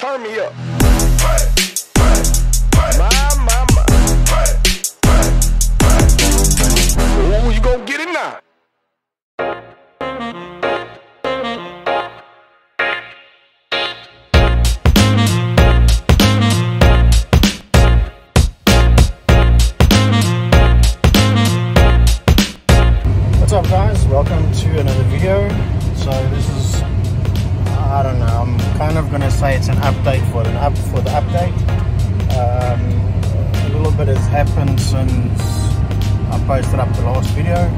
Turn me up. My. Ooh, you gon' get it now. What's up, guys? Welcome to another video. So this is, I don't know, I'm kind of gonna say it's an update for the update. A little bit has happened since I posted up the last video.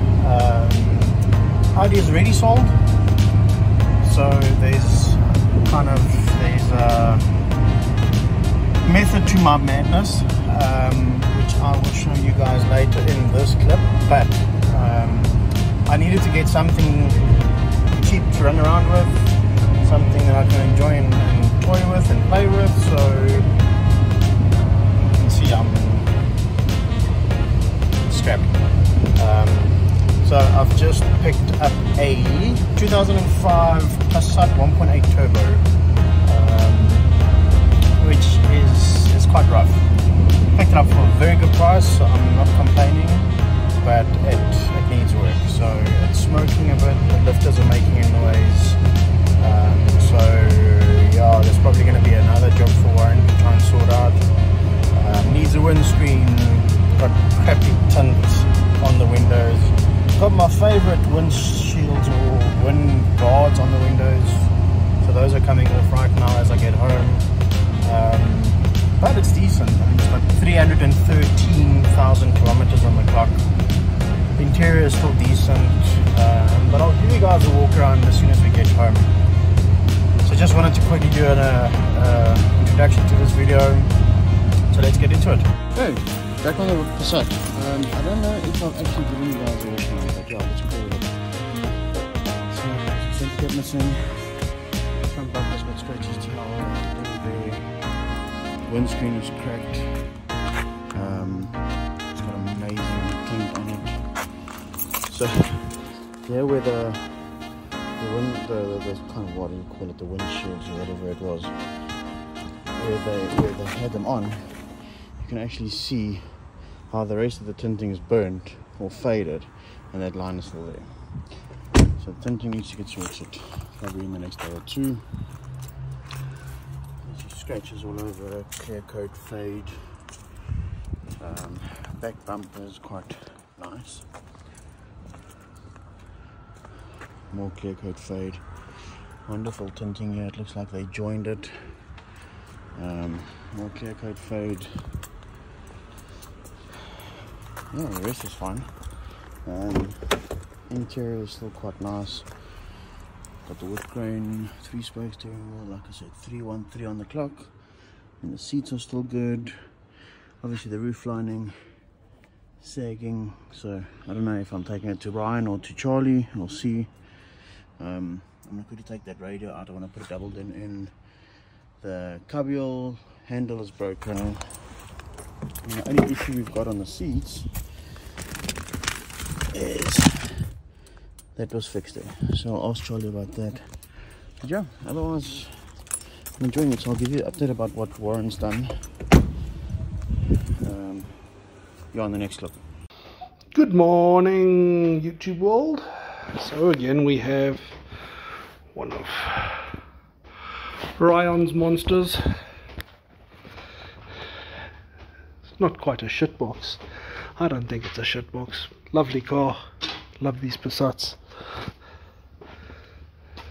Audi is already sold, so there's a method to my madness, which I will show you guys later in this clip. But I needed to get something cheap to run around with, something that I can enjoy and toy with and play with. So you can see I'm scrappy. So I've just picked up a 2005 Passat 1.8 turbo, which is quite rough. Picked it up for a very good price, so I'm not complaining, but it needs work. So it's smoking a bit, the lifters are making a noise. So yeah, there's probably going to be another job for Warren to try and sort out. Needs a windscreen, got crappy tint on the windows. Got my favorite windshields or wind guards on the windows, so those are coming off right now as I get home. But it's decent. I mean, it's got 313,000 kilometers on the clock. The interior is still decent, but I'll give you guys a walk around as soon as we get home. So just wanted to quickly do an introduction to this video, so let's get into it. Hey, back on the Passat. I don't know if I've actually given you guys a walk around, but yeah, let's go with it. So, centre cap missing, front bumper's got scratches to the windscreen is cracked. It's got amazing tint on it. So yeah, where the kind of, what do you call it, the windshields or whatever it was, where they had them on, you can actually see how the rest of the tinting is burnt or faded, and that line is still there. So the tinting needs to get sorted probably in the next day or two. There's scratches all over, clear coat fade. Back bumper is quite nice. More clear coat fade. Wonderful tinting here, it looks like they joined it. More clear coat fade. Yeah, the rest is fine. Interior is still quite nice. Got the wood grain, 3-spoke steering wheel, like I said, 313 on the clock. And the seats are still good. Obviously the roof lining sagging, so I don't know if I'm taking it to Ryan or to Charlie. We'll see. I'm not going to take that radio out. I want to put a double din in. The cubbyhole handle is broken. And the only issue we've got on the seats is that was fixed there, so I'll ask Charlie about that. But yeah, otherwise I'm enjoying it, so I'll give you an update about what Warren's done on the next clip. Good morning, YouTube world. So again, we have one of Ryan's monsters. It's not quite a shitbox. I don't think it's a shitbox. Lovely car. Love these Passats.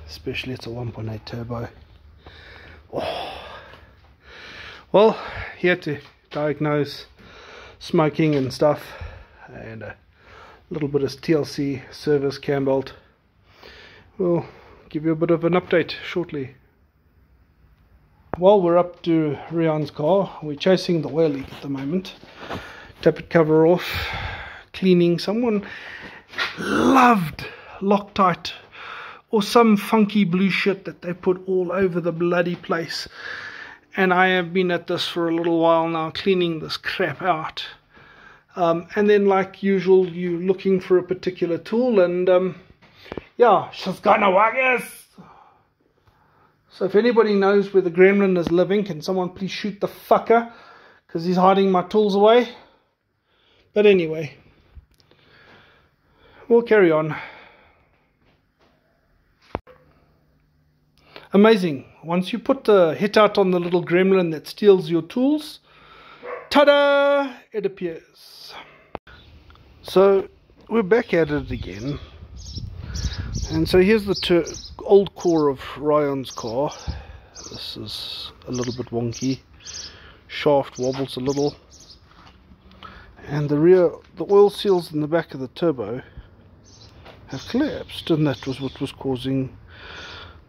Especially it's a 1.8 turbo. Oh. Well, here to diagnose smoking and stuff, and a little bit of TLC service cam belt. We'll give you a bit of an update shortly. While we're up to Ryan's car, we're chasing the oil leak at the moment. Tappet cover off, cleaning. Someone loved Loctite or some funky blue shit that they put all over the bloody place. And I have been at this for a little while now, cleaning this crap out. And then, like usual, you're looking for a particular tool, and yeah, she's gonna wag us. So if anybody knows where the gremlin is living, can someone please shoot the fucker? Because he's hiding my tools away. But anyway, we'll carry on. Amazing. Once you put the hit out on the little gremlin that steals your tools, ta-da! It appears. So we're back at it again. And so here's the old core of Ryan's car. This is a little bit wonky. Shaft wobbles a little. And the oil seals in the back of the turbo have collapsed, and that was what was causing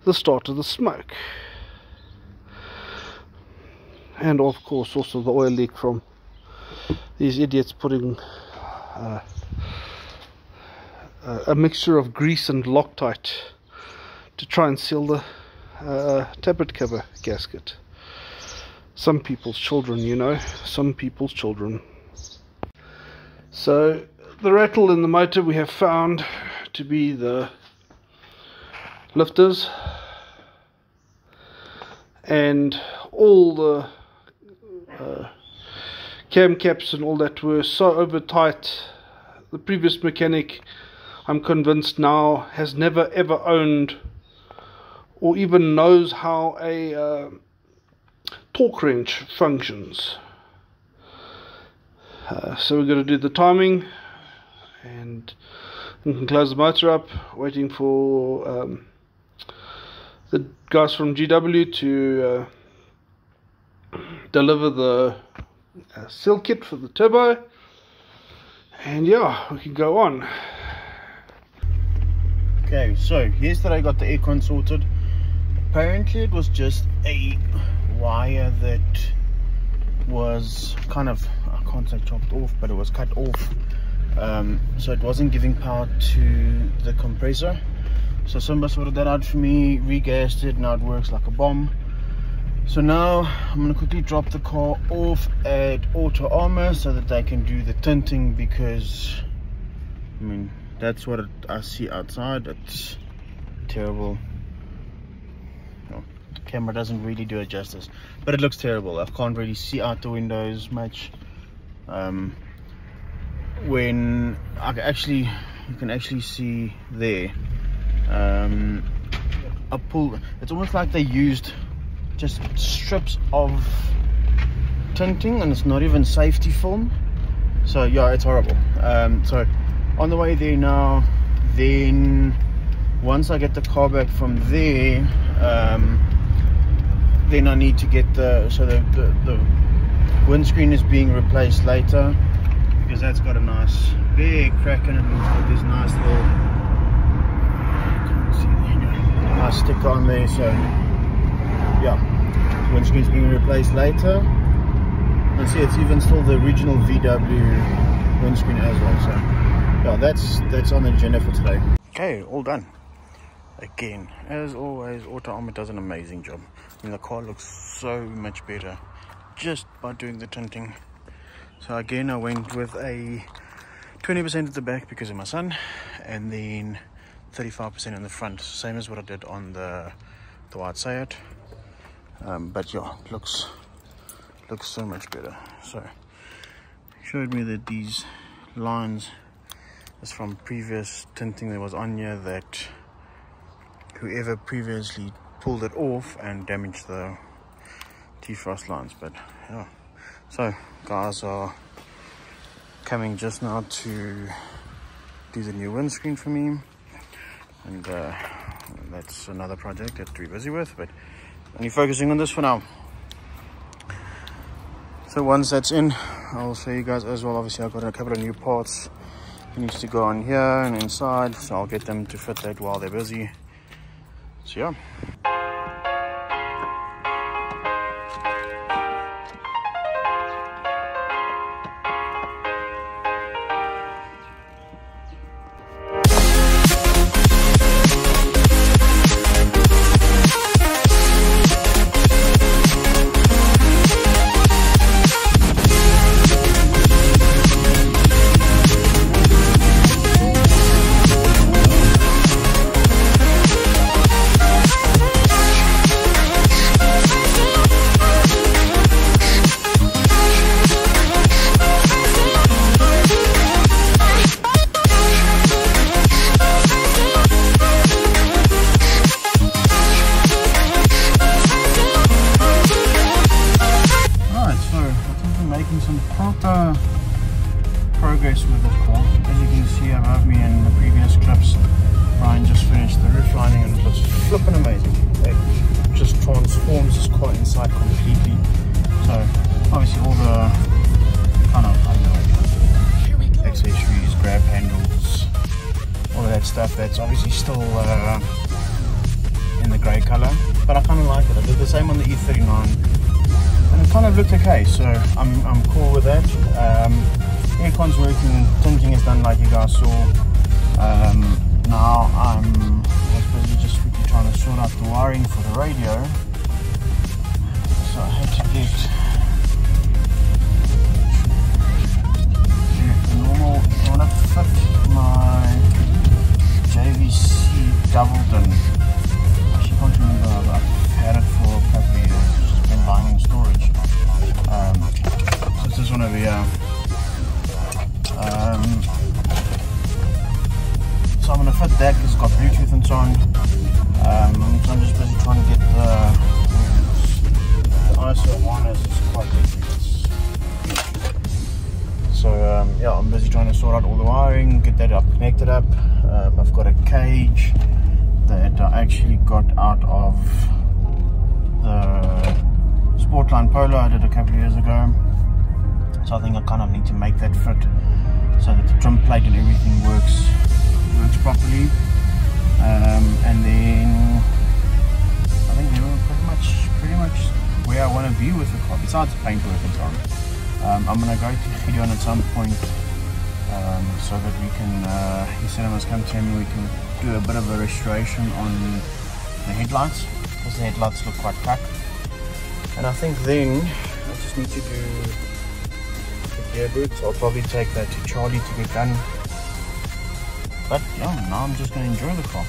the start of the smoke. And of course also the oil leak from these idiots putting a mixture of grease and Loctite to try and seal the tappet cover gasket. Some people's children, you know, some people's children. So the rattle in the motor we have found to be the lifters, and all the cam caps and all that were so over tight. The previous mechanic, I'm convinced now, has never ever owned or even knows how a torque wrench functions. So we're going to do the timing, and we can close the motor up, waiting for the guys from GW to deliver the seal kit for the turbo, and yeah, we can go on. Okay, so yesterday I got the aircon sorted. Apparently it was just a wire that was kind of, I can't say chopped off, but it was cut off, so it wasn't giving power to the compressor. So somebody sorted that out for me, regassed it, now it works like a bomb. So now I'm going to quickly drop the car off at Auto Armor so that they can do the tinting, because I mean that's what I see outside. It's terrible. No, the camera doesn't really do it justice, but it looks terrible. I can't really see out the windows much. When you can actually see there. I pulled, it's almost like they used just strips of tinting, and it's not even safety film. So yeah, it's horrible. So on the way there now, then once I get the car back from there, then I need to get the windscreen is being replaced later, because that's got a nice big crack in it, and it's got this nice little nice sticker on there. So yeah, windscreen's being replaced later, and see, it's even still the original VW windscreen as well. So yeah, that's on the agenda for today. Okay, all done. Again, as always, Auto Armor does an amazing job. I mean, the car looks so much better just by doing the tinting. So again, I went with a 20% at the back because of my son, and then 35% in the front, same as what I did on the white Passat. But yeah, looks so much better. So showed me that these lines is from previous tinting that was on here, that whoever previously pulled it off and damaged the defrost lines. But yeah, so guys are coming just now to do the new windscreen for me, and that's another project that we're busy with, but only focusing on this for now. So once that's in, I'll show you guys as well. Obviously I've got a couple of new parts that needs to go on here and inside, so I'll get them to fit that while they're busy. So yeah. that's obviously still in the grey colour, but I kind of like it. I did the same on the E39 and it kind of looked okay, so I'm cool with that. Aircon's working, tinting is done like you guys saw. Now I was busy just quickly trying to sort out the wiring for the radio, so I had to get the normal. I want to fit my JVC doubled in. Actually can't remember, I've had it for a couple of years, it's been lying in storage. So it's this one over here. So I'm going to fit that because it's got Bluetooth and so on. So I'm just busy trying to get the ISO harness is quite big. So yeah, I'm busy trying to sort out all the wiring, get that up, connected up. I've got a cage that I actually got out of the Sportline Polo I did a couple of years ago. So I think I kind of need to make that fit so that the trim plate and everything works properly. And then I think they were pretty much where I want to be with the car, besides the paintwork and so on. I'm going to go to Gideon at some point so that we can, he said I must come to him and we can do a bit of a restoration on the headlights, because the headlights look quite cracked. And I think then I just need to do the gear boots. I'll probably take that to Charlie to get done. But yeah, now I'm just going to enjoy the car.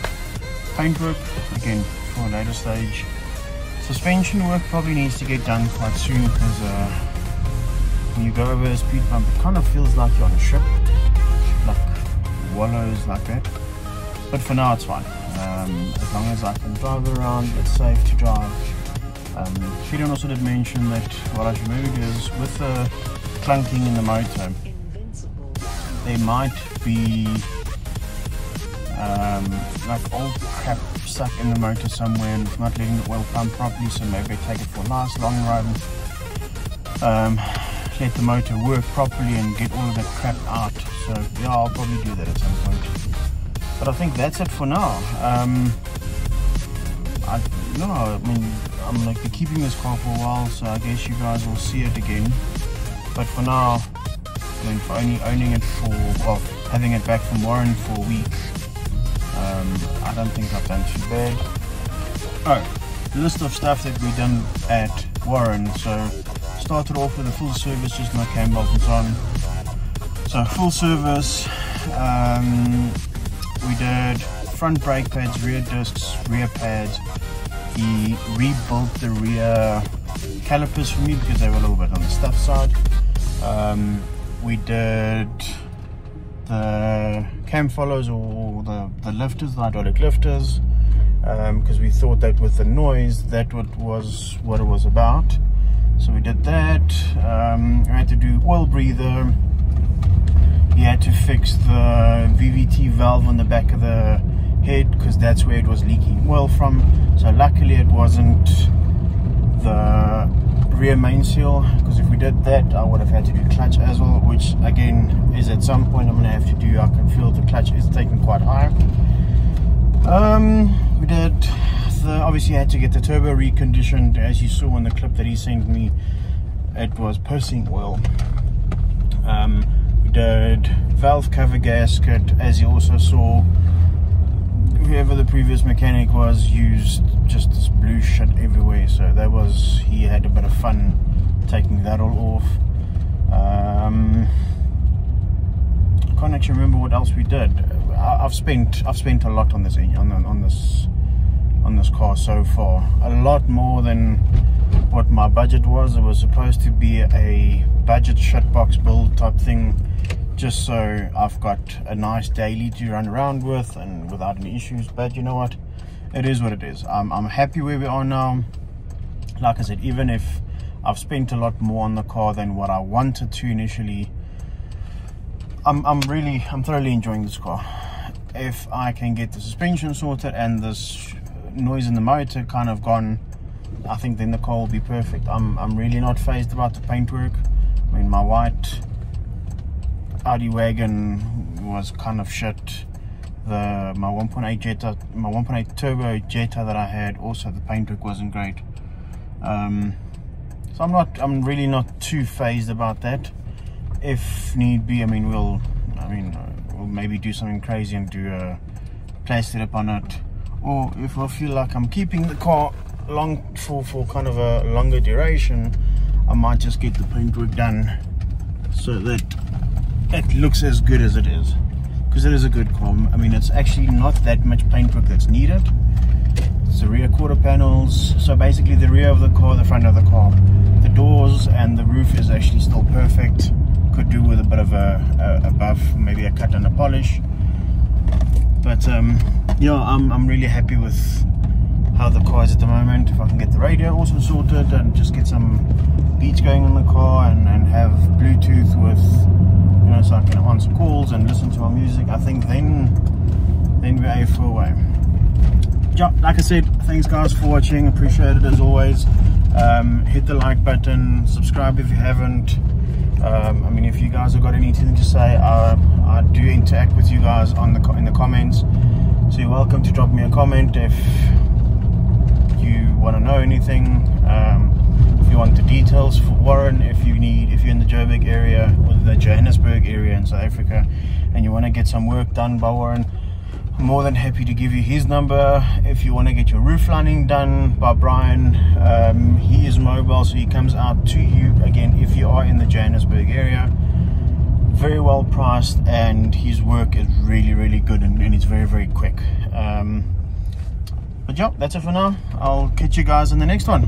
Paintwork, again, for a later stage. Suspension work probably needs to get done quite soon, because when you go over a speed bump, it kind of feels like you're on a ship, like wallows like that. But for now, it's fine. As long as I can drive around, it's safe to drive. Gideon also did mention that what I should maybe do is, with the clunking in the motor, Invincible. there might be like old crap stuck in the motor somewhere and not letting the oil pump properly, so maybe take it for a nice long run, let the motor work properly and get all of that crap out. So yeah, I'll probably do that at some point. But I think that's it for now. I mean, I'm like be keeping this car for a while, so I guess you guys will see it again. But for now, I mean, for only owning it for, well, having it back from Warren for a week, I don't think I've done too bad. Oh, the list of stuff that we done at Warren. So started off with a full service, just my cam bolt and so on. So full service, we did front brake pads, rear discs, rear pads. He rebuilt the rear calipers for me because they were a little bit on the stuff side. We did the cam follows, or the lifters, the hydraulic lifters, because we thought that with the noise that was what it was about. So we did that. We had to do oil breather. He had to fix the VVT valve on the back of the head, because that's where it was leaking oil from. So luckily it wasn't the rear main seal, because if we did that I would have had to do clutch as well, which again is at some point I'm going to have to do. I can feel the clutch is taken quite high. We did obviously had to get the turbo reconditioned. As you saw in the clip that he sent me, it was pissing oil. We did valve cover gasket, as you also saw. Whoever the previous mechanic was used just this blue shit everywhere, so that was, he had a bit of fun taking that all off. Can't actually remember what else we did. I've spent a lot on this on this car so far, a lot more than what my budget was. It was supposed to be a budget shitbox build type thing, just so I've got a nice daily to run around with and without any issues. But you know what, it is what it is. I'm happy where we are now. Like I said, even if I've spent a lot more on the car than what I wanted to initially, I'm thoroughly enjoying this car. If I can get the suspension sorted and this noise in the motor kind of gone, I think then the car will be perfect. I'm really not phased about the paintwork. I mean, my white Audi wagon was kind of shit. my 1.8 Jetta, my 1.8 turbo Jetta that I had, also the paintwork wasn't great. So I'm really not too phased about that. If need be, we'll maybe do something crazy and do a plastic up on it, or if I feel like I'm keeping the car for kind of a longer duration, I might just get the paintwork done so that it looks as good as it is, because it is a good car. It's actually not that much paintwork that's needed. It's the rear quarter panels, so basically the rear of the car, the front of the car, the doors and the roof is actually still perfect. Could do with a bit of a buff, maybe a cut and a polish, but yeah, I'm really happy with how the car is at the moment. If I can get the radio also sorted and just get some beats going in the car and have Bluetooth with, so I can answer calls and listen to my music, I think then we're A for a way. Yeah, like I said, thanks guys for watching, appreciate it as always. Hit the like button, subscribe if you haven't. If you guys have got anything to say, I do interact with you guys in the comments, so you're welcome to drop me a comment if you want to know anything. If you want the details for Warren, if you're in the Joburg area or the Johannesburg area in South Africa and you want to get some work done by Warren, I'm more than happy to give you his number. If you want to get your roof lining done by Brian, he is mobile, so he comes out to you again if you are in the Johannesburg area. Very well priced, and his work is really good, and it's very quick. But yeah, that's it for now. I'll catch you guys in the next one.